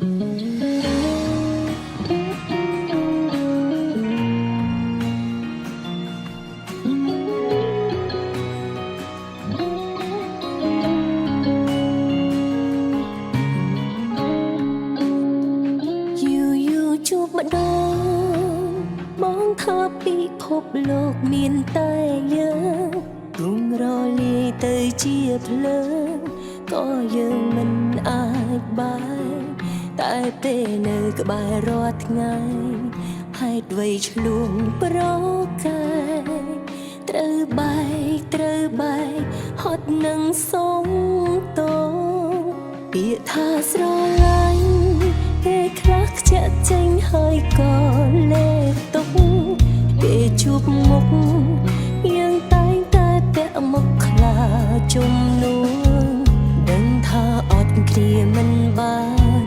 ជួបម្ដងបងថាពិភពលោកមានតែយើងគង់រលាយទៅជាភ្លើងក៏យើងមិនអាចបាយតែពេលនៅក្បែររាល់ថ្ងៃហេតុអ្វីឆ្លួងប្រកែត្រូវបែកហត់នឹងសងតងពាក្យថាស្រឡាញ់ពេលខ្លះខ្ជាក់ចេញហើយក៏លេបទុកពេលជួបមុខយើងតែងតែពាក់មុខខ្លាចជំនួសដឹងថាអត់គ្រាមិនបាន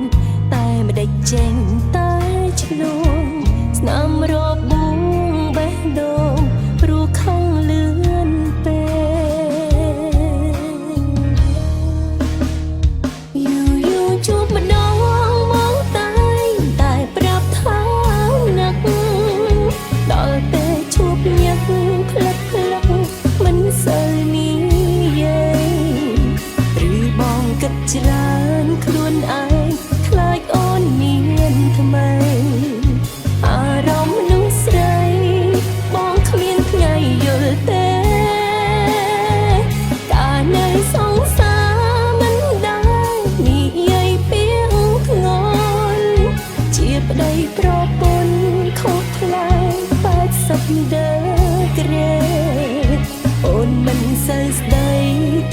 តែមិនដេចចេញតែឆ្លួងស្នាមរបួងបេះដូងព្រោះខឹងលឿនពេលយូរជួបម្ដងមកតែប្រាប់ថាណាក់ដល់ពេលជួបញឹកផ្លឹកមិនសូវនិយាយឬបងគិតច្រើនខ្លួនឯងខ្លាចអូនមានថ្មីអារម្មណ៍នោះស្រីបងគ្មានថ្ងៃយល់ទេកាលនៅសងសាមិនដែរនិយាយពីធ្ងន់ជាប្តីប្រពន្ធខុសថ្លៃ80ដឺក្រេអូនមិនសូវស្ដី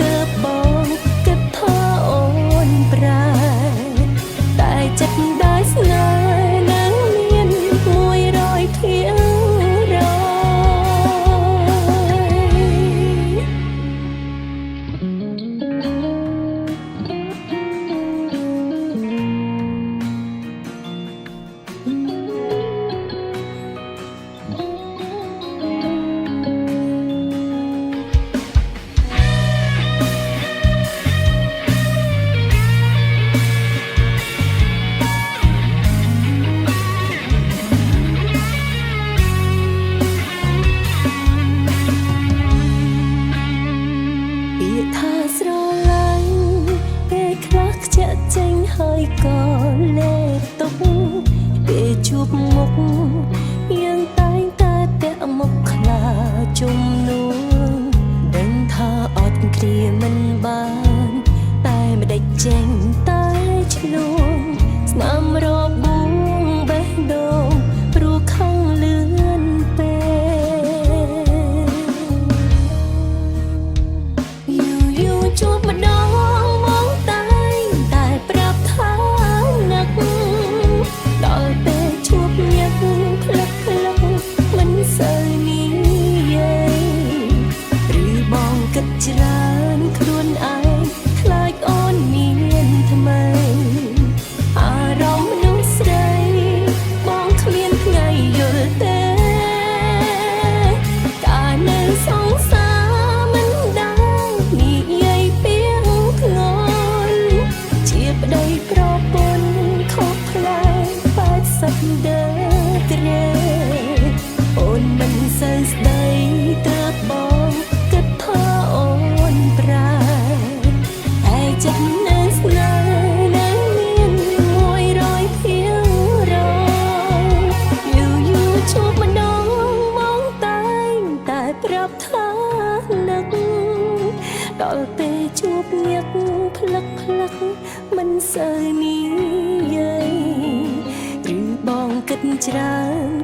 ទើបបងគិតថាអូនប្រែតែចិត្តដែលស្នេហ៍នឹងមាន100ភាគរយថាស្រឡាញ់ពេលខ្លះខ្ជាក់ចេញហើយក៏លេបទុកពេលជួបមុខយើងតែងតែពាក់មុខខ្លាចជំនួសដឹងថាអត់គ្រាមិនបានតែមិនដេចចេញតែឆ្លួងស្នាមរបួងបេះដូងព្រោះខឹងលឿនពេលជួបម្ដងមកតែប្រាប់ថាណាក់ដល់ពេលជួបញឹកផ្លឹកមិនសូវនិយាយឬបងគិតច្រើនខ្លួនឯងខ្លាចអូនមានថ្មីអារម្មណ៍នោះស្រីបងគ្មានថ្ងៃយល់ទេកាលនៅសងសាមិនដែរនិយាយពីធ្ងន់ជាប្តីប្រពន្ធខុសថ្លៃ80ដឺក្រេអូនមិនសូវស្ដីទើបបងគិតថាអូនប្រែតែចិត្តនៅស្នេហ៍នៅមាន100ភាគរយយូរជួបម្ដងមកតែប្រាប់ថានឹកដល់ពេលជួបញឹកផ្លឹកមិនសូវនិយាយឬបងគិតច្រើន